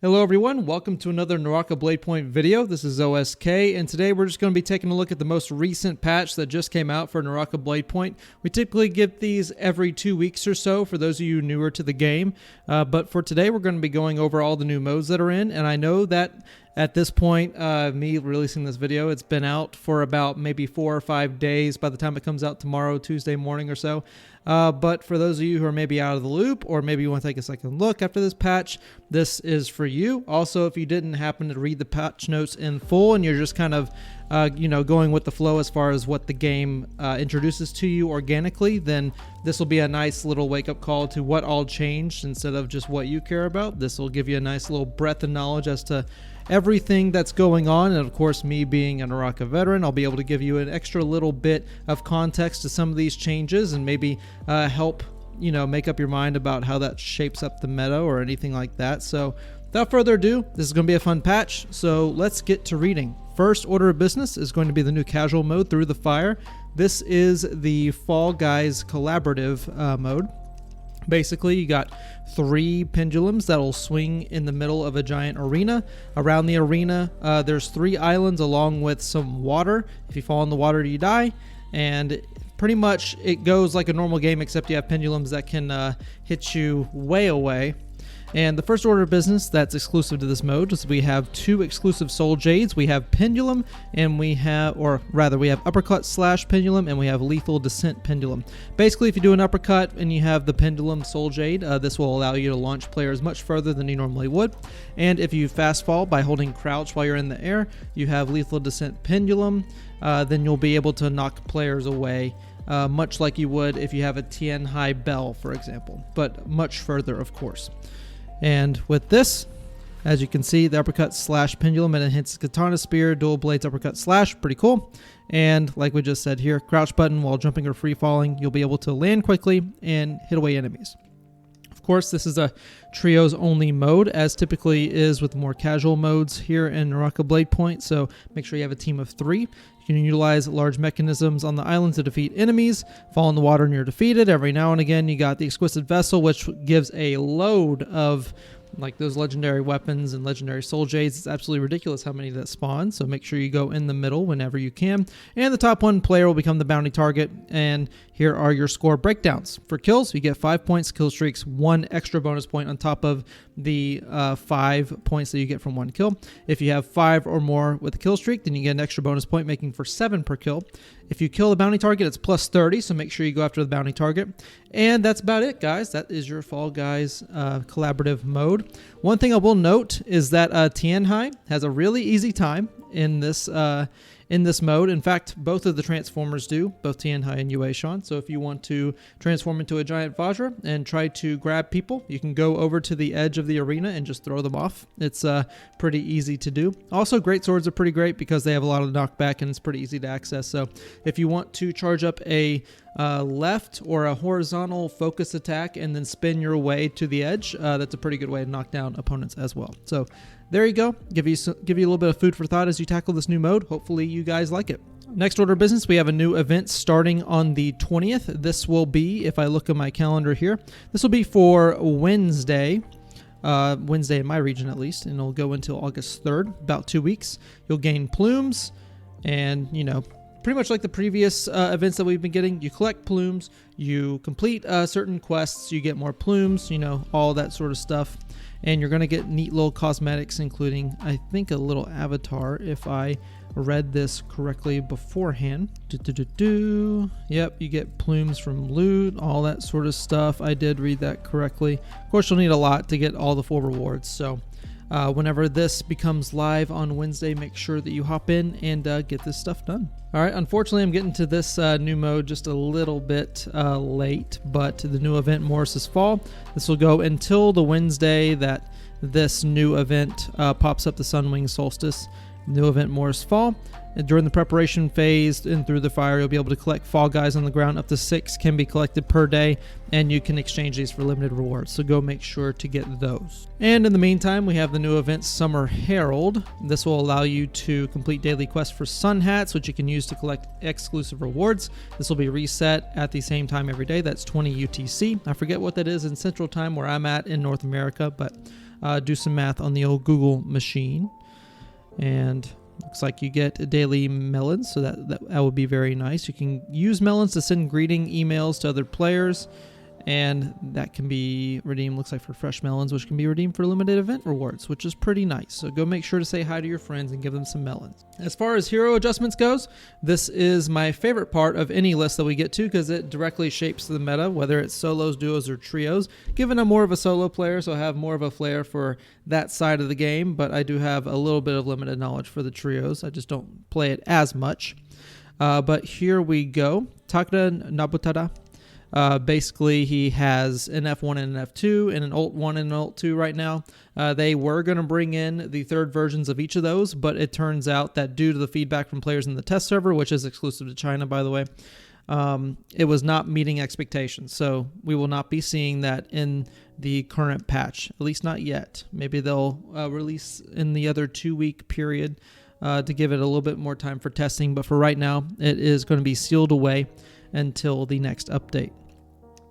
Hello everyone, welcome to another Naraka Bladepoint video. This is OSK, and today we're just going to be taking a look at the most recent patch that just came out for Naraka Bladepoint. We typically get these every 2 weeks or so for those of you newer to the game, but for today we're going to be going over all the new modes that are in, and I know that at this point, me releasing this video, it's been out for about maybe 4 or 5 days by the time it comes out tomorrow, Tuesday morning or so. But for those of you who are maybe out of the loop, or maybe you want to take a second look after this patch, this is for you. Also, if you didn't happen to read the patch notes in full and you're just kind of going with the flow as far as what the game introduces to you organically, then this will be a nice little wake-up call to what all changed instead of just what you care about. This will give you a nice little breadth of knowledge as to everything that's going on, and of course, me being a Naraka veteran, I'll be able to give you an extra little bit of context to some of these changes and maybe help make up your mind about how that shapes up the meta or anything like that. So without further ado, this is going to be a fun patch, so let's get to reading. First order of business is going to be the new casual mode, Through the Fire. This is the Fall Guys collaborative mode. Basically, you got 3 pendulums that'll swing in the middle of a giant arena. Around the arena, there's 3 islands along with some water. If you fall in the water, you die. And pretty much it goes like a normal game, except you have pendulums that can hit you way away. And the first order of business that's exclusive to this mode is we have 2 exclusive soul jades. We have pendulum, and we have uppercut slash pendulum, and we have lethal descent pendulum. Basically, if you do an uppercut and you have the pendulum soul jade, this will allow you to launch players much further than you normally would. And if you fast fall by holding crouch while you're in the air, you have lethal descent pendulum, then you'll be able to knock players away. Much like you would if you have a Tien Hai Bell, for example, but much further, of course. And with this, as you can see, the uppercut slash pendulum, and it hits katana spear, dual blades uppercut slash, pretty cool. And like we just said here, crouch button while jumping or free falling, you'll be able to land quickly and hit away enemies. Of course, this is a trios only mode, as typically is with more casual modes here in Naraka Bladepoint, so make sure you have a team of 3. You can utilize large mechanisms on the island to defeat enemies, fall in the water and you're defeated. Every now and again, you got the Exquisite Vessel, which gives a load of like those legendary weapons and legendary soul jades. It's absolutely ridiculous how many that spawn, so make sure you go in the middle whenever you can. And the top 1 player will become the bounty target, and here are your score breakdowns. For kills, you get 5 points, kill streaks, 1 extra bonus point on top of the 5 points that you get from 1 kill. If you have 5 or more with a kill streak, then you get an extra bonus point, making for 7 per kill. If you kill the bounty target, it's plus 30, so make sure you go after the bounty target. And that's about it, guys. That is your Fall Guys collaborative mode. One thing I will note is that Tien Hai has a really easy time in this mode. In fact, both of the Transformers do, both Tien Hai and Yue Shan. So if you want to transform into a giant Vajra and try to grab people, you can go over to the edge of the arena and just throw them off. It's pretty easy to do. Also, great swords are pretty great because they have a lot of knockback and it's pretty easy to access. So if you want to charge up a left or a horizontal focus attack and then spin your way to the edge, that's a pretty good way to knock down opponents as well. So there you go. Give you a little bit of food for thought as you tackle this new mode. Hopefully you guys like it. Next order of business, we have a new event starting on the 20th. This will be, if I look at my calendar here, this will be for Wednesday in my region at least, and it'll go until August 3rd, about 2 weeks. You'll gain plumes, and pretty much like the previous events that we've been getting, you collect plumes, you complete certain quests, you get more plumes, all that sort of stuff. And you're going to get neat little cosmetics, including, I think, a little avatar, if I read this correctly beforehand. Yep, you get plumes from loot, all that sort of stuff. I did read that correctly. Of course, you'll need a lot to get all the full rewards, so whenever this becomes live on Wednesday, make sure that you hop in and get this stuff done. All right, unfortunately, I'm getting to this new mode just a little bit late, but the new event, Morris's Fall, this will go until the Wednesday that this new event pops up, the Sunwing Solstice. New event, Morris Fall. And during the preparation phase and Through the Fire, you'll be able to collect Fall Guys on the ground. Up to 6 can be collected per day, and you can exchange these for limited rewards, so go make sure to get those. And in the meantime, we have the new event, Summer Herald. This will allow you to complete daily quests for Sun Hats, which you can use to collect exclusive rewards. This will be reset at the same time every day. That's 20 UTC. I forget what that is in Central Time where I'm at in North America, but do some math on the old Google machine. And looks like you get daily melons, so that would be very nice. You can use melons to send greeting emails to other players, and that can be redeemed, looks like, for fresh melons, which can be redeemed for limited event rewards, which is pretty nice. So go make sure to say hi to your friends and give them some melons. As far as hero adjustments goes, this is my favorite part of any list that we get to because it directly shapes the meta, whether it's solos, duos, or trios. Given I'm more of a solo player, so I have more of a flair for that side of the game, but I do have a little bit of limited knowledge for the trios. I just don't play it as much. But here we go. Takeda Nobutada. Basically, he has an F1 and an F2 and an Alt 1 and an Alt 2 right now. They were going to bring in the third versions of each of those, but it turns out that due to the feedback from players in the test server, which is exclusive to China, by the way, it was not meeting expectations. So we will not be seeing that in the current patch, at least not yet. Maybe they'll release in the other 2-week period to give it a little bit more time for testing. But for right now, it is going to be sealed away until the next update.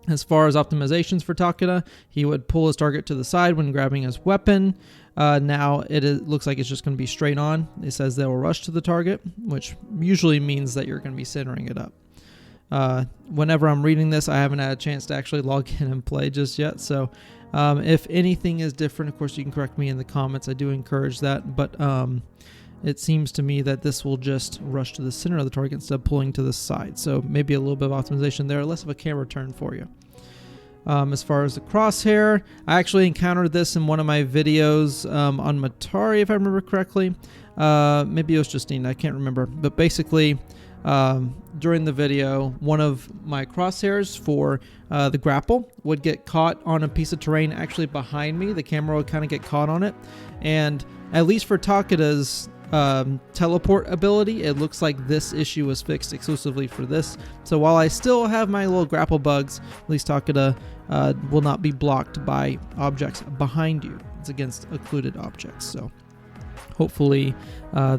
As far as optimizations for Takeda, he would pull his target to the side when grabbing his weapon. Now it looks like it's just going to be straight on. It says they will rush to the target, which usually means that you're going to be centering it up. Whenever I'm reading this, I haven't had a chance to actually log in and play just yet. So if anything is different, of course, you can correct me in the comments. I do encourage that. But it seems to me that this will just rush to the center of the target instead of pulling to the side. So maybe a little bit of optimization there, less of a camera turn for you. As far as the crosshair, I actually encountered this in one of my videos on Matari, if I remember correctly. Maybe it was Justine, I can't remember. But basically, during the video, one of my crosshairs for the grapple would get caught on a piece of terrain actually behind me. The camera would kind of get caught on it. And at least for Takeda's teleport ability, it looks like this issue was fixed exclusively for this. So while I still have my little grapple bugs, at least Takeda will not be blocked by objects behind you. It's against occluded objects. So hopefully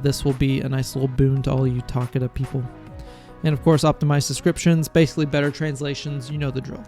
this will be a nice little boon to all you Takeda people. And of course, optimized descriptions, basically better translations, you know the drill.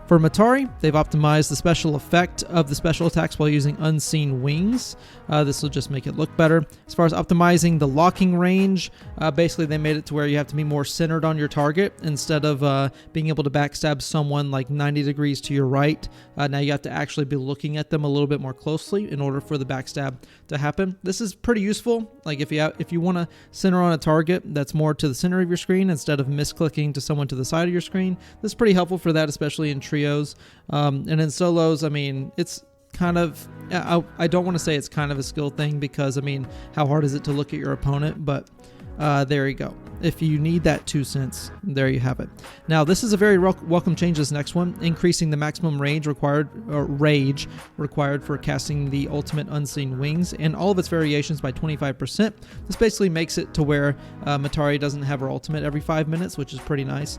For Matari, they've optimized the special effect of the special attacks while using unseen wings. This will just make it look better. As far as optimizing the locking range, basically they made it to where you have to be more centered on your target instead of being able to backstab someone like 90 degrees to your right. Now you have to actually be looking at them a little bit more closely in order for the backstab to happen. This is pretty useful. Like if you want to center on a target that's more to the center of your screen instead of misclicking to someone to the side of your screen, this is pretty helpful for that, especially in trios. And in solos, I mean, it's kind of, I don't want to say it's kind of a skill thing because, I mean, how hard is it to look at your opponent? But there you go. If you need that 2 cents, there you have it. Now, this is a very welcome change, this next one, increasing the maximum range required, or rage required for casting the ultimate unseen wings and all of its variations by 25%. This basically makes it to where Matari doesn't have her ultimate every 5 minutes, which is pretty nice.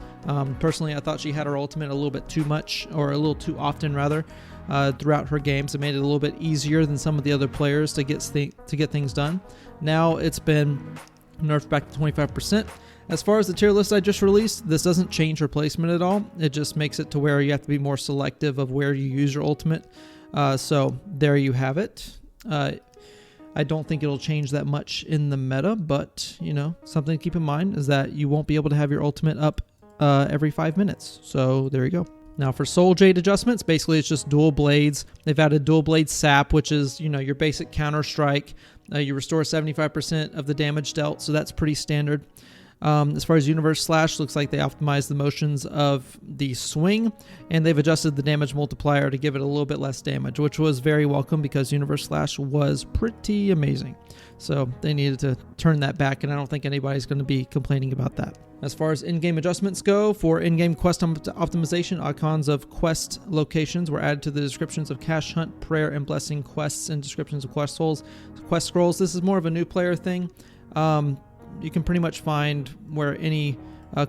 Personally, I thought she had her ultimate a little bit too much, or a little too often rather, throughout her games. It made it a little bit easier than some of the other players to get things done. Now it's been nerfed back to 25%. As far as the tier list I just released, this doesn't change her placement at all. It just makes it to where you have to be more selective of where you use your ultimate. So there you have it. I don't think it'll change that much in the meta, but you know, something to keep in mind is that you won't be able to have your ultimate up every 5 minutes. So there you go. Now for Soul Jade adjustments, basically it's just dual blades. They've added dual blade sap, which is, you know, your basic counter strike. You restore 75% of the damage dealt, so that's pretty standard. As far as Universe Slash, looks like they optimized the motions of the swing, and they've adjusted the damage multiplier to give it a little bit less damage, which was very welcome because Universe Slash was pretty amazing. So they needed to turn that back, and I don't think anybody's going to be complaining about that. As far as in-game adjustments go, for in-game quest optimization, icons of quest locations were added to the descriptions of Cash Hunt, Prayer, and Blessing quests and descriptions of quest scrolls. This is more of a new player thing. You can pretty much find where any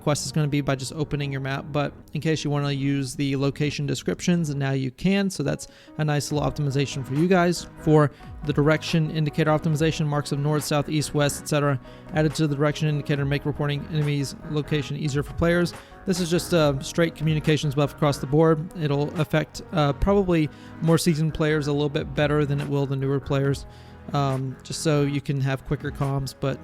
quest is going to be by just opening your map, but in case you want to use the location descriptions, and now you can. So that's a nice little optimization for you guys. For the direction indicator optimization, marks of north, south, east, west, etc. added to the direction indicator, make reporting enemies location easier for players. This is just a straight communications buff across the board. It'll affect probably more seasoned players a little bit better than it will the newer players, just so you can have quicker comms. But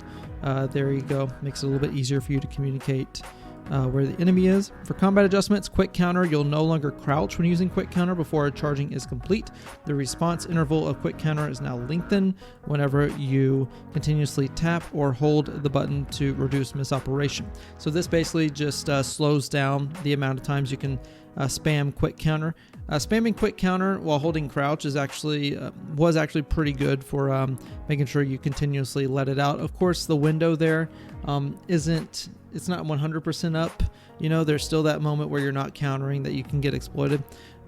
there you go, makes it a little bit easier for you to communicate where the enemy is. For combat adjustments, quick counter, you'll no longer crouch when using quick counter before a charging is complete. The response interval of quick counter is now lengthened whenever you continuously tap or hold the button to reduce misoperation. So this basically just slows down the amount of times you can spam quick counter. Spamming quick counter while holding crouch is actually was actually pretty good for making sure you continuously let it out. Of course, the window there it's not 100% up. You know, there's still that moment where you're not countering that you can get exploited.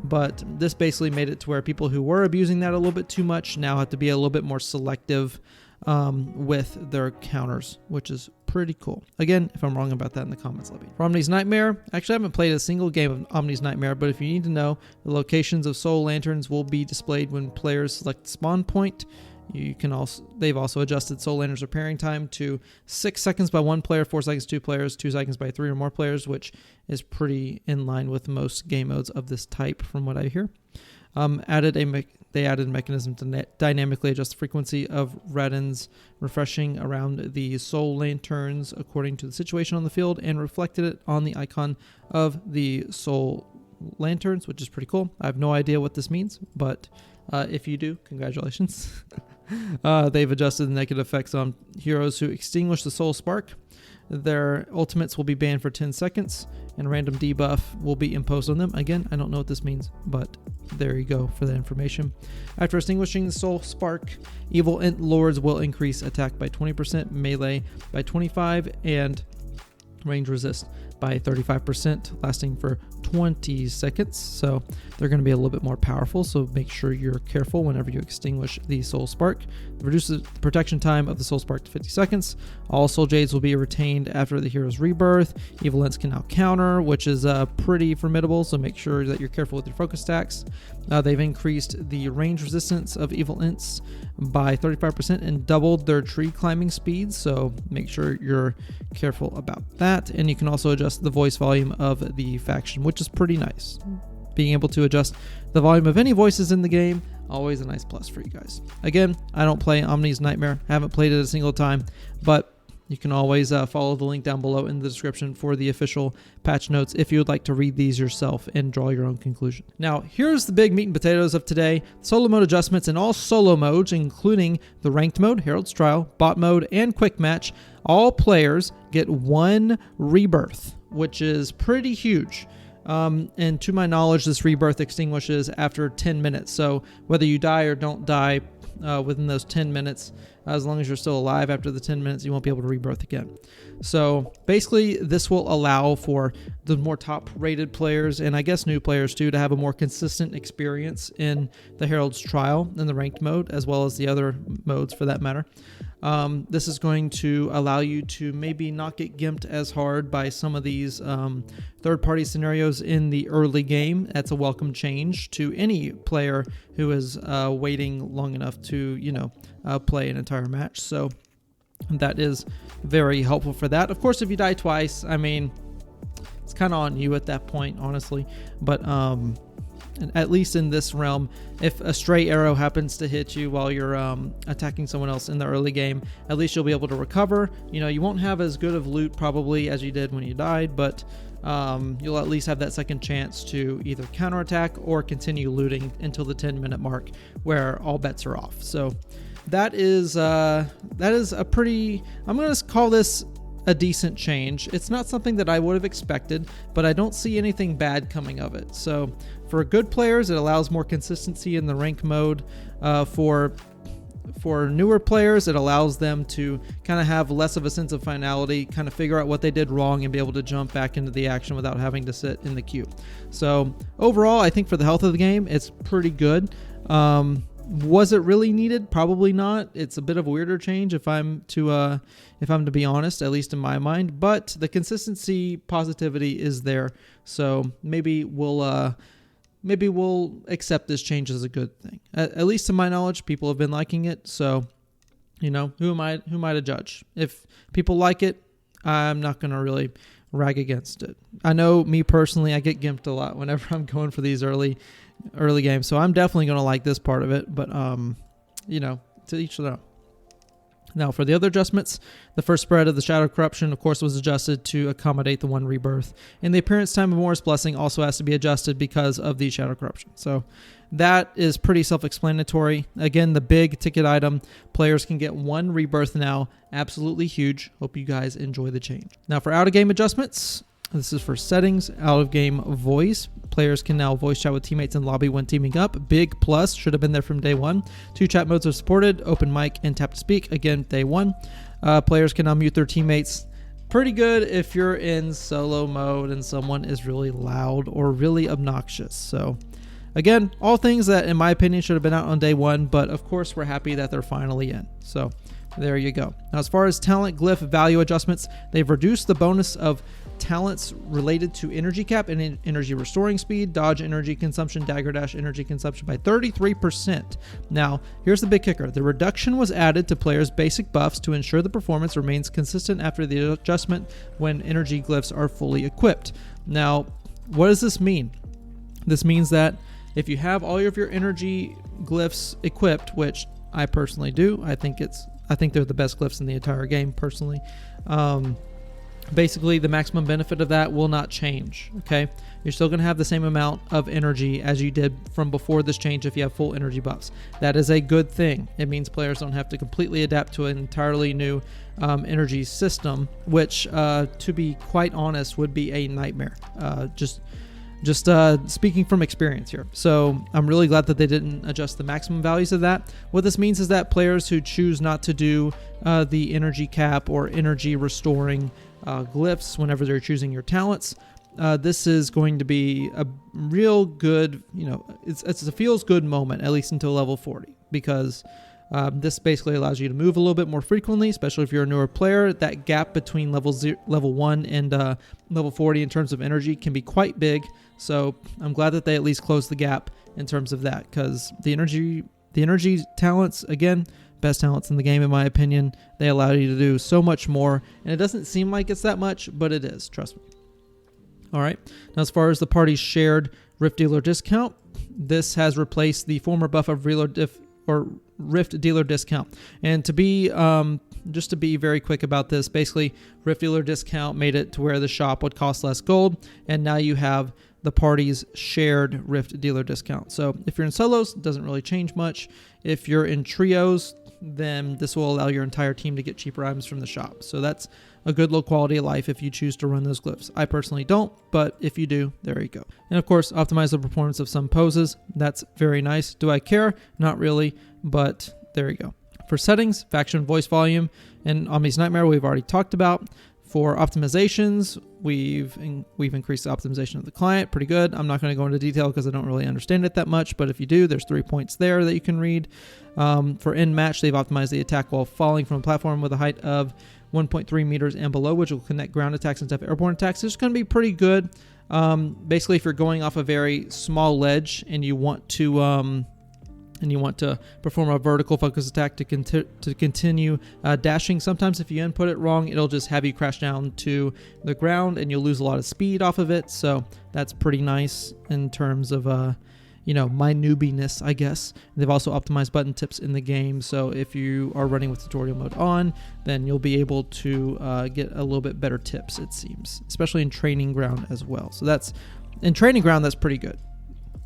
But this basically made it to where people who were abusing that a little bit too much now have to be a little bit more selective with their counters, which is pretty cool. Again, if I'm wrong about that in the comments, let me. For Omnis Nightmare, actually I haven't played a single game of Omnis Nightmare, but if you need to know, the locations of soul lanterns will be displayed when players select spawn point. They've also adjusted soul lanterns repairing time to 6 seconds by one player, 4 seconds 2 players, 2 seconds by 3 or more players, which is pretty in line with most game modes of this type from what I hear. They added a mechanism to dynamically adjust the frequency of Radins refreshing around the soul lanterns according to the situation on the field, and reflected it on the icon of the soul lanterns, which is pretty cool. I have no idea what this means, but if you do, congratulations. They've adjusted the negative effects on heroes who extinguish the soul spark. Their ultimates will be banned for 10 seconds, and random debuff will be imposed on them. Again, I don't know what this means, but there you go for the information. After extinguishing the soul spark, evil ent lords will increase attack by 20%, melee by 25%, and range resist by 35%, lasting for 20 seconds. So they're going to be a little bit more powerful, so make sure you're careful whenever you extinguish the soul spark. It reduces the protection time of the soul spark to 50 seconds. All soul jades will be retained after the hero's rebirth. Evil ents can now counter, which is pretty formidable, so make sure that you're careful with your focus attacks. They've increased the range resistance of evil ents by 35% and doubled their tree climbing speed, so make sure you're careful about that. And you can also adjust the voice volume of the faction, which is pretty nice. Being able to adjust the volume of any voices in the game, always a nice plus for you guys. Again, I don't play Omnis Nightmare, haven't played it a single time, but you can always follow the link down below in the description for the official patch notes if you would like to read these yourself and draw your own conclusion. Now, here's the big meat and potatoes of today. Solo mode adjustments in all solo modes, including the ranked mode, Herald's Trial, bot mode, and quick match. All players get 1 rebirth, which is pretty huge. And to my knowledge, this rebirth extinguishes after 10 minutes. So whether you die or don't die within those 10 minutes, as long as you're still alive after the 10 minutes, you won't be able to rebirth again. So basically, this will allow for the more top-rated players, and I guess new players too, to have a more consistent experience in the Herald's Trial in the ranked mode, as well as the other modes for that matter. This is going to allow you to maybe not get gimped as hard by some of these third-party scenarios in the early game. That's a welcome change to any player who is waiting long enough to, play an entire match. So that is very helpful for that. Of course, if you die twice, I mean, it's kind of on you at that point, honestly. But at least in this realm, if a stray arrow happens to hit you while you're attacking someone else in the early game, at least you'll be able to recover. You won't have as good of loot probably as you did when you died, but you'll at least have that second chance to either counterattack or continue looting until the 10-minute mark, where all bets are off. So that is a pretty, I'm going to call this a decent change. It's not something that I would have expected, but I don't see anything bad coming of it. So for good players, it allows more consistency in the rank mode. For newer players, it allows them to kind of have less of a sense of finality, kind of figure out what they did wrong and be able to jump back into the action without having to sit in the queue. So overall, I think for the health of the game, it's pretty good. Was it really needed? Probably not. It's a bit of a weirder change if I'm to be honest, at least in my mind. But the consistency, positivity is there. So maybe we'll accept this change as a good thing. At least to my knowledge, people have been liking it. So, you know, who am I to judge? If people like it, I'm not going to really rag against it. I know me personally, I get gimped a lot whenever I'm going for these early games. So I'm definitely going to like this part of it. But, you know, to each their own. Now, for the other adjustments, the first spread of the Shadow Corruption, of course, was adjusted to accommodate the one Rebirth. And the appearance time of Morris Blessing also has to be adjusted because of the Shadow Corruption. So that is pretty self-explanatory. Again, the big ticket item, players can get one Rebirth now. Absolutely huge. Hope you guys enjoy the change. Now, for out-of-game adjustments, this is for settings, out-of-game voice. Players can now voice chat with teammates in lobby when teaming up. Big plus, should have been there from day one. 2 chat modes are supported, open mic and tap to speak. Again, day one. Players can now mute their teammates. Pretty good if you're in solo mode and someone is really loud or really obnoxious. So again, all things that in my opinion should have been out on day one, but of course we're happy that they're finally in. So there you go. Now, as far as talent glyph value adjustments, they've reduced the bonus of talents related to energy cap and energy restoring speed, dodge energy consumption, dagger dash energy consumption by 33%. Now, here's the big kicker. The reduction was added to players' basic buffs to ensure the performance remains consistent after the adjustment when energy glyphs are fully equipped. Now, what does this mean? This means that if you have all of your energy glyphs equipped, which I personally do, I think they're the best glyphs in the entire game personally. Basically, the maximum benefit of that will not change, okay? You're still going to have the same amount of energy as you did from before this change if you have full energy buffs. That is a good thing. It means players don't have to completely adapt to an entirely new energy system, which, to be quite honest, would be a nightmare. Just speaking from experience here. So I'm really glad that they didn't adjust the maximum values of that. What this means is that players who choose not to do the energy cap or energy restoring glyphs whenever they're choosing your talents, this is going to be a real good, it's a feels good moment, at least until level 40, because this basically allows you to move a little bit more frequently, especially if you're a newer player. That gap between level 1 and level 40 in terms of energy can be quite big. So I'm glad that they at least closed the gap in terms of that, because the energy talents, again, best talents in the game in my opinion. They allow you to do so much more, and it doesn't seem like it's that much, but it is, trust me. All right, now as far as the party's shared Rift Dealer discount, this has replaced the former buff of Rift Dealer discount. And to be just to be very quick about this, basically Rift Dealer discount made it to where the shop would cost less gold, and now you have the party's shared Rift Dealer discount. So if you're in solos, it doesn't really change much. If you're in trios, then this will allow your entire team to get cheaper items from the shop. So that's a good low quality of life if you choose to run those glyphs. I personally don't, but if you do, there you go. And of course, optimize the performance of some poses. That's very nice. Do I care? Not really, but there you go. For settings, faction voice volume and Omnis Nightmare we've already talked about. For optimizations, we've increased the optimization of the client. Pretty good. I'm not going to go into detail because I don't really understand it that much, but if you do, there's 3 points there that you can read. For end match, they've optimized the attack while falling from a platform with a height of 1.3 meters and below, which will connect ground attacks and airborne attacks. It's going to be pretty good. Basically, if you're going off a very small ledge and you want to perform a vertical focus attack to continue dashing. Sometimes if you input it wrong, it'll just have you crash down to the ground and you'll lose a lot of speed off of it. So that's pretty nice in terms of, my newbiness, I guess. They've also optimized button tips in the game. So if you are running with tutorial mode on, then you'll be able to get a little bit better tips, it seems, especially in training ground as well. So in training ground, that's pretty good,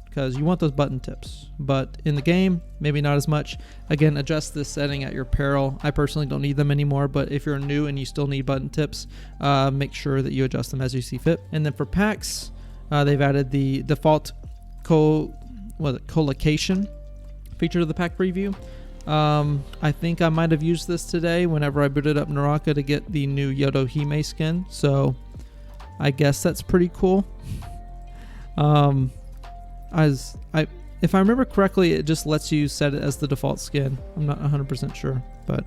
because you want those button tips, but in the game, maybe not as much. Again, adjust this setting at your peril. I personally don't need them anymore, but if you're new and you still need button tips, make sure that you adjust them as you see fit. And then for packs, they've added the default collocation feature to the pack preview. I think I might have used this today whenever I booted up Naraka to get the new Yodo Hime skin, so I guess that's pretty cool. if I remember correctly, it just lets you set it as the default skin. I'm not 100% sure, but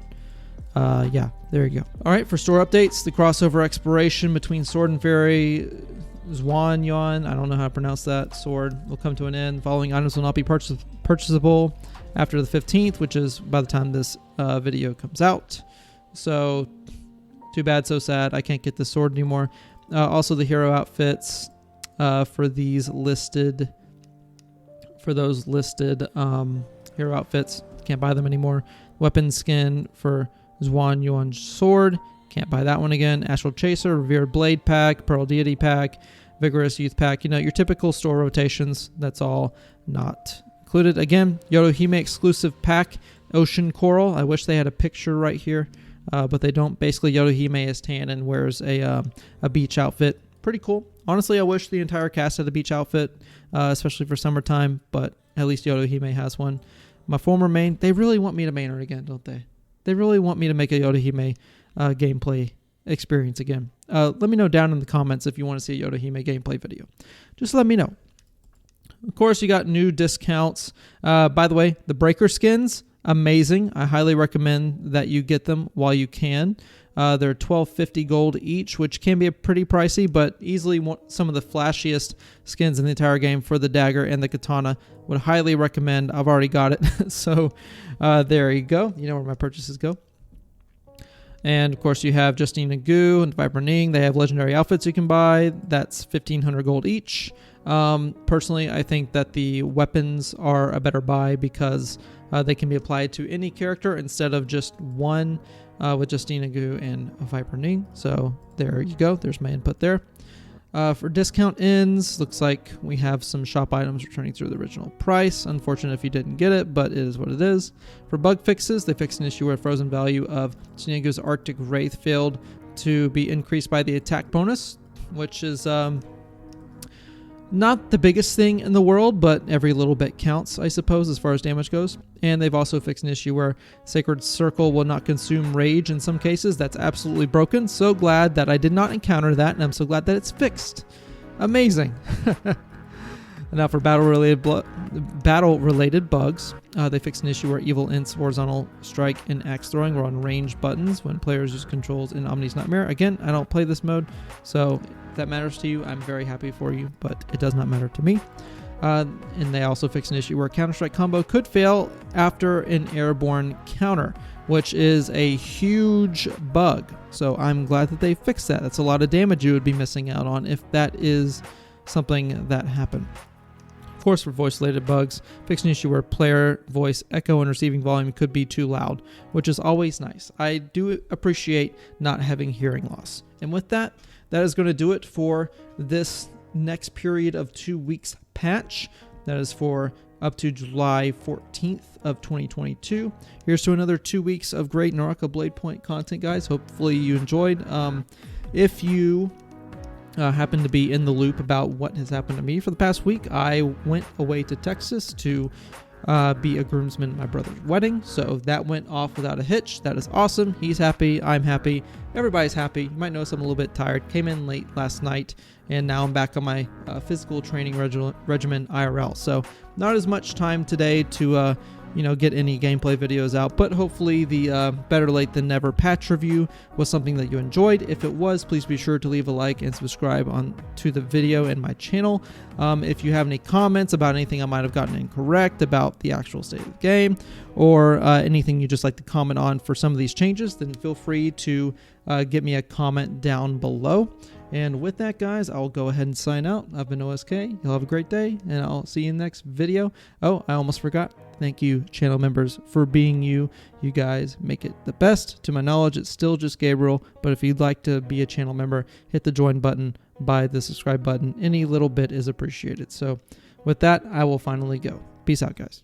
yeah, there you go. All right, for store updates, the crossover expiration between Sword and Fairy Zhuan Yuan, I don't know how to pronounce that, sword, will come to an end. Following items will not be purchasable after the 15th, which is by the time this video comes out. So, too bad, so sad. I can't get this sword anymore. Also, the hero outfits for those listed hero outfits, can't buy them anymore. Weapon skin for Zhuan Yuan's sword, can't buy that one again. Astral Chaser, Revered Blade pack, Pearl Deity pack, Vigorous Youth pack. You know, your typical store rotations. That's all not included. Again, Yodohime exclusive pack, Ocean Coral. I wish they had a picture right here, but they don't. Basically, Yodohime is tan and wears a beach outfit. Pretty cool. Honestly, I wish the entire cast had a beach outfit, especially for summertime, but at least Yodohime has one. My former main, they really want me to main her again, don't they? They really want me to make a Yodohime gameplay experience again. Let me know down in the comments if you want to see a Yodohime gameplay video. Just let me know. Of course, you got new discounts. By the way, the Breaker skins, amazing. I highly recommend that you get them while you can. They're $12.50 gold each, which can be pretty pricey, but easily some of the flashiest skins in the entire game for the dagger and the katana. Would highly recommend. I've already got it. So there you go. You know where my purchases go. And of course, you have Justine Nagu and Viper Ning. They have legendary outfits you can buy. That's 1,500 gold each. Personally, I think that the weapons are a better buy because they can be applied to any character instead of just one with Justine Nagu and Viper Ning. So there you go. There's my input there. For discount ends, looks like we have some shop items returning through the original price. Unfortunate if you didn't get it, but it is what it is. For bug fixes, they fixed an issue where frozen value of Tsunegu's Arctic Wraith failed to be increased by the attack bonus, which is not the biggest thing in the world, but every little bit counts, I suppose, as far as damage goes. And they've also fixed an issue where Sacred Circle will not consume rage in some cases. That's absolutely broken. So glad that I did not encounter that, and I'm so glad that it's fixed. Amazing. And now for battle-related bugs, they fixed an issue where Evil Int's horizontal strike and axe throwing were on range buttons when players use controls in Omnis Nightmare. Again, I don't play this mode, so if that matters to you, I'm very happy for you, but it does not matter to me. And they also fixed an issue where Counter-Strike combo could fail after an airborne counter, which is a huge bug. So I'm glad that they fixed that. That's a lot of damage you would be missing out on if that is something that happened. Of course, for voice-related bugs, fixed an issue where player voice echo and receiving volume could be too loud, which is always nice. I do appreciate not having hearing loss. And with that, that is going to do it for this next period of 2 weeks patch. That is for up to July 14th of 2022. Here's to another 2 weeks of great Naraka Bladepoint content, guys. Hopefully you enjoyed. If you happen to be in the loop about what has happened to me for the past week, I went away to Texas to be a groomsman at my brother's wedding. So that went off without a hitch. That is awesome. He's happy. I'm happy. Everybody's happy. You might notice I'm a little bit tired. Came in late last night, and now I'm back on my physical training regimen IRL. So not as much time today to get any gameplay videos out, but hopefully the better late than never patch review was something that you enjoyed. If it was, please be sure to leave a like and subscribe to the video and my channel. If you have any comments about anything I might have gotten incorrect about the actual state of the game, or anything you just like to comment on for some of these changes, then feel free to give me a comment down below. And with that, guys, I'll go ahead and sign out. I've been OSK. You'll have a great day, and I'll see you in the next video. Oh, I almost forgot. Thank you, channel members, for being you. You guys make it the best. To my knowledge, it's still just Gabriel, but if you'd like to be a channel member, hit the join button, buy the subscribe button. Any little bit is appreciated. So with that, I will finally go. Peace out, guys.